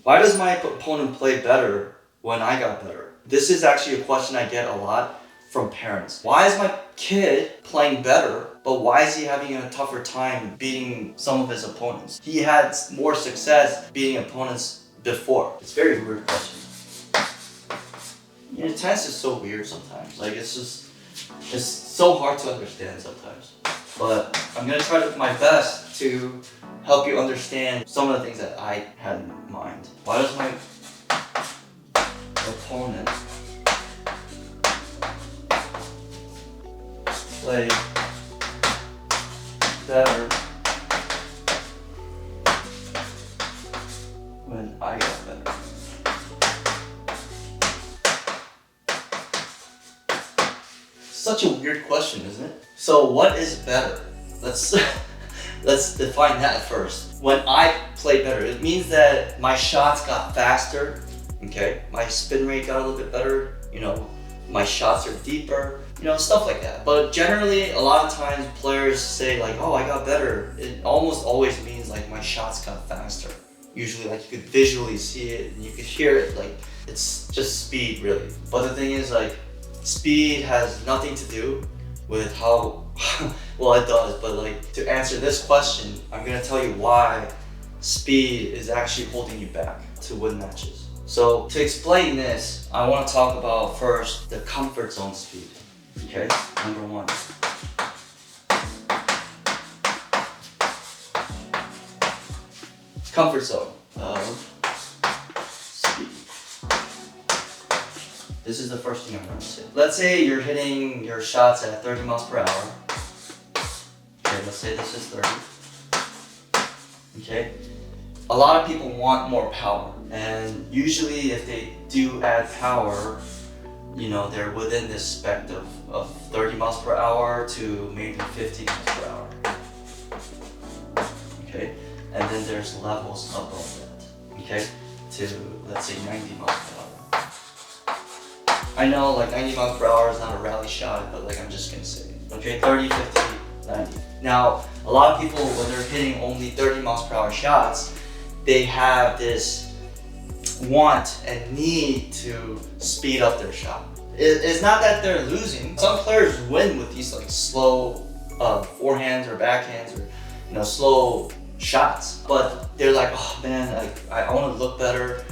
Why does my opponent play better when I got better? This is actually a question I get a lot from parents. Why is my kid playing better, but why is he having a tougher time beating some of his opponents? He had more success beating opponents before. It's a very weird question. You know, tennis is so weird sometimes. Like, it's so hard to understand sometimes. But I'm gonna try my best to help you understand some of the things that I had in mind. Why does my opponent play better when I got better? Such a weird question, isn't it? So what is better? Let's define that first. When I play better, it means that my shots got faster, okay? My spin rate got a little bit better, you know, my shots are deeper, you know, stuff like that. But generally, a lot of times players say like, oh, I got better. It almost always means like my shots got faster. Usually like you could visually see it and you could hear it, like it's just speed really. But the thing is like, speed has nothing to do with how, well it does, but like to answer this question, I'm gonna tell you why speed is actually holding you back to win matches. So to explain this, I wanna talk about first the comfort zone speed, okay? Number one. Comfort zone of speed. This is the first thing I'm going to say. Let's say you're hitting your shots at 30 miles per hour. Okay, let's say this is 30. Okay. A lot of people want more power. And usually if they do add power, you know, they're within this spectrum of 30 miles per hour to maybe 50 miles per hour. Okay. And then there's levels above that. Okay. To, let's say, 90 miles per hour. I know like 90 miles per hour is not a rally shot, but like I'm just gonna say it. Okay, 30, 50, 90. Now, a lot of people, when they're hitting only 30 miles per hour shots, they have this want and need to speed up their shot. It's not that they're losing. Some players win with these like slow forehands or backhands or, you know, slow shots. But they're like, oh man, I want to look better.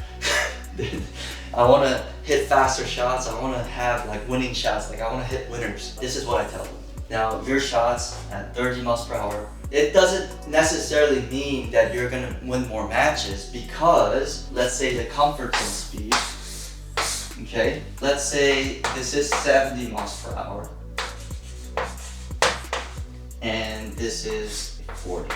I want to hit faster shots. I want to have like winning shots. Like I want to hit winners. This is what I tell them. Now, your shots at 30 miles per hour, it doesn't necessarily mean that you're going to win more matches because let's say the comfort zone speed, okay? Let's say this is 70 miles per hour and this is 40.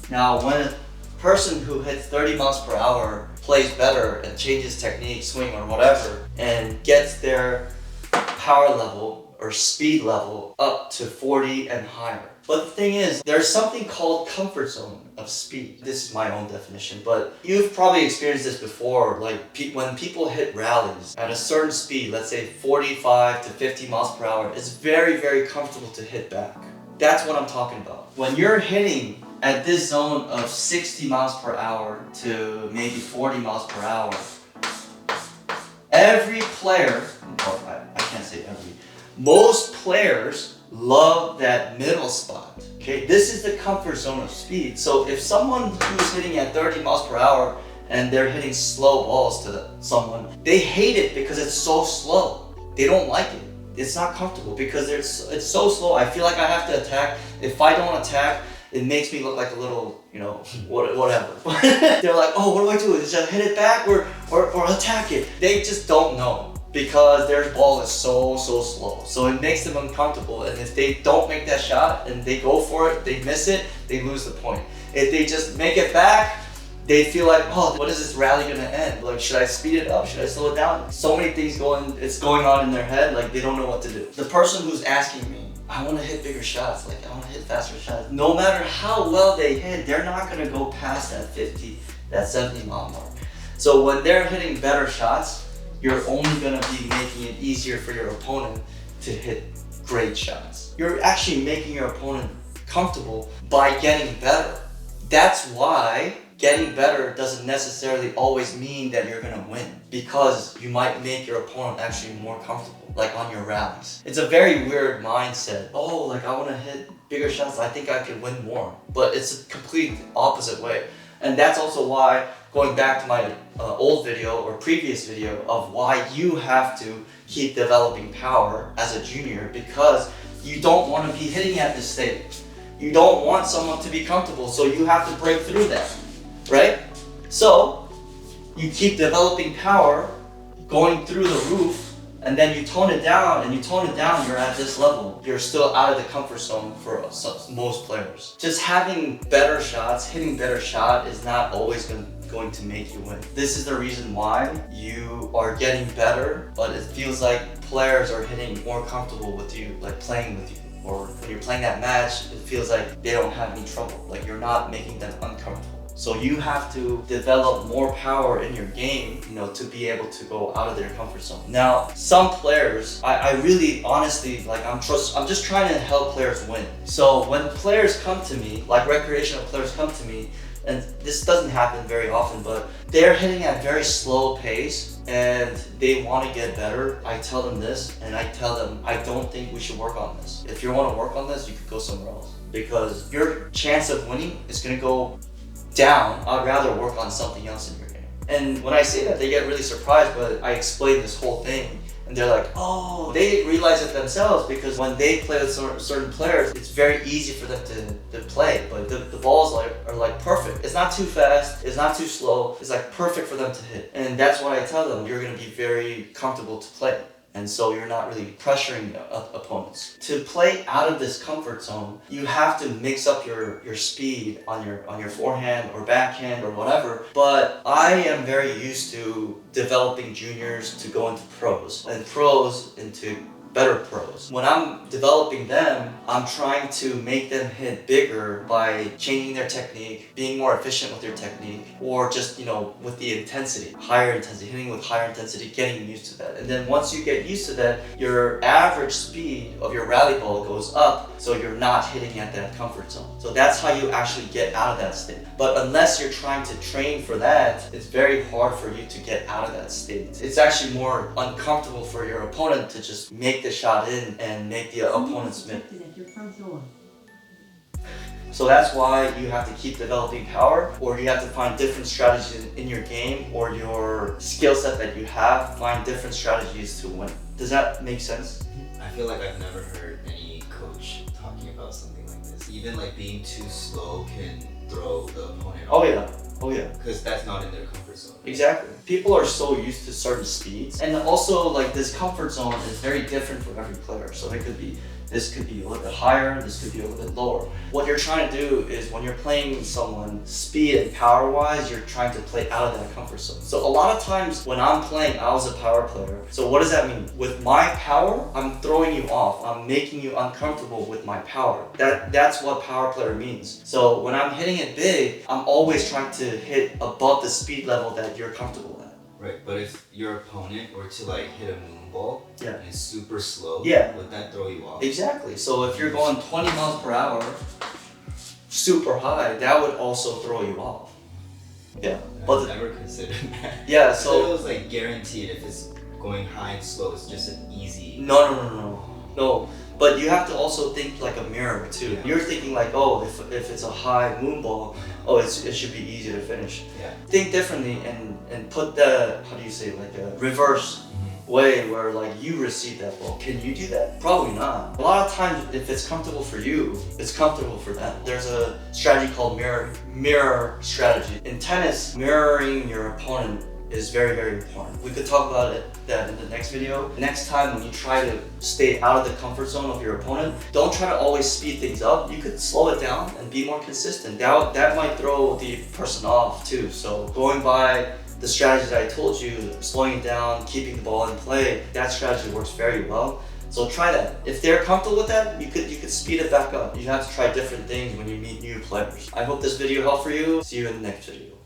Now, when a person who hits 30 miles per hour plays better and changes technique, swing or whatever, and gets their power level or speed level up to 40 and higher. But the thing is, there's something called comfort zone of speed. This is my own definition, but you've probably experienced this before. Like when people hit rallies at a certain speed, let's say 45 to 50 miles per hour, it's very, very comfortable to hit back. That's what I'm talking about. When you're hitting at this zone of 60 miles per hour to maybe 40 miles per hour, every player, or I can't say every, most players love that middle spot. Okay, this is the comfort zone of speed. So if someone who's hitting at 30 miles per hour and they're hitting slow balls to someone, they hate it because it's so slow. They don't like it. It's not comfortable because it's so slow. I feel like I have to attack. If I don't attack, it makes me look like a little, you know, whatever. They're like, oh, what do I do? Is I hit it back or attack it? They just don't know because their ball is so slow. So it makes them uncomfortable. And if they don't make that shot and they go for it, they miss it, they lose the point. If they just make it back, they feel like, oh, when is this rally gonna end? Like, should I speed it up? Should I slow it down? So many things going on in their head, like they don't know what to do. The person who's asking me, I want to hit bigger shots, like I want to hit faster shots. No matter how well they hit, they're not going to go past that 50, that 70 mile mark. So when they're hitting better shots, you're only going to be making it easier for your opponent to hit great shots. You're actually making your opponent comfortable by getting better. That's why getting better doesn't necessarily always mean that you're gonna win, because you might make your opponent actually more comfortable, like on your rallies. It's a very weird mindset. Oh, like I wanna hit bigger shots, I think I could win more. But it's a complete opposite way. And that's also why, going back to my old video or previous video of why you have to keep developing power as a junior, because you don't want to be hitting at this stage. You don't want someone to be comfortable, so you have to break through that, right? So you keep developing power, going through the roof, and then you tone it down, and you tone it down, you're at this level. You're still out of the comfort zone for most players. Just having better shots, hitting better shot is not always going to make you win. This is the reason why you are getting better, but it feels like players are hitting more comfortable with you, like playing with you. Or when you're playing that match, it feels like they don't have any trouble, like you're not making them uncomfortable. So you have to develop more power in your game, to be able to go out of their comfort zone. Now, some players, I really honestly, like I'm just trying to help players win. So when players come to me, like recreational players come to me, and this doesn't happen very often, but they're hitting at very slow pace and they want to get better, I tell them this, and I tell them, I don't think we should work on this. If you want to work on this, you could go somewhere else, because your chance of winning is going to go down. I'd rather work on something else in your game. And when I say that, they get really surprised, but I explain this whole thing, and they're like, oh, they realize it themselves, because when they play with certain players, it's very easy for them to play, but the balls are like perfect. It's not too fast, it's not too slow, it's like perfect for them to hit. And that's why I tell them, you're gonna be very comfortable to play. And so you're not really pressuring opponents. To play out of this comfort zone, you have to mix up your speed on your forehand or backhand or whatever. But I am very used to developing juniors to go into pros, and pros into better pros. When I'm developing them, I'm trying to make them hit bigger by changing their technique, being more efficient with their technique, or just, with the intensity, higher intensity, hitting with higher intensity, getting used to that. And then once you get used to that, your average speed of your rally ball goes up, so you're not hitting at that comfort zone. So that's how you actually get out of that state. But unless you're trying to train for that, it's very hard for you to get out of that state. It's actually more uncomfortable for your opponent to just make the shot in and make the opponent's miss. So that's why you have to keep developing power, or you have to find different strategies in your game, or your skill set that you have, find different strategies to win. Does that make sense? I feel like I've never heard any coach talking about something like this. Even like being too slow can throw the opponent off. Oh yeah. Because that's not in their comfort zone. Exactly. People are so used to certain speeds, and also like this comfort zone is very different for every player. So this could be a little bit higher, this could be a little bit lower. What you're trying to do is, when you're playing someone speed and power wise, you're trying to play out of that comfort zone. So a lot of times when I'm playing, I was a power player. So what does that mean? With my power, I'm throwing you off. I'm making you uncomfortable with my power. That's what power player means. So when I'm hitting it big, I'm always trying to hit above the speed level that you're comfortable at. Right, but if your opponent were to like hit a moon ball and it's super slow, would that throw you off? Exactly. So if you're going 20 miles per hour, super high, that would also throw you off. Yeah. I've never considered that. Yeah, so it was like guaranteed if it's going high and slow, it's just an easy. No. But you have to also think like a mirror too. Yeah. You're thinking like, oh, if it's a high moon ball, it should be easy to finish. Yeah. Think differently and put the, like a reverse way where like you receive that ball. Can you do that? Probably not. A lot of times, if it's comfortable for you, it's comfortable for them. There's a strategy called mirror strategy. In tennis, mirroring your opponent is very, very important. We could talk about that in the next video. Next time when you try to stay out of the comfort zone of your opponent, don't try to always speed things up. You could slow it down and be more consistent. That might throw the person off too. So going by the strategy that I told you, slowing it down, keeping the ball in play, that strategy works very well. So try that. If they're comfortable with that, you could speed it back up. You have to try different things when you meet new players. I hope this video helped for you. See you in the next video.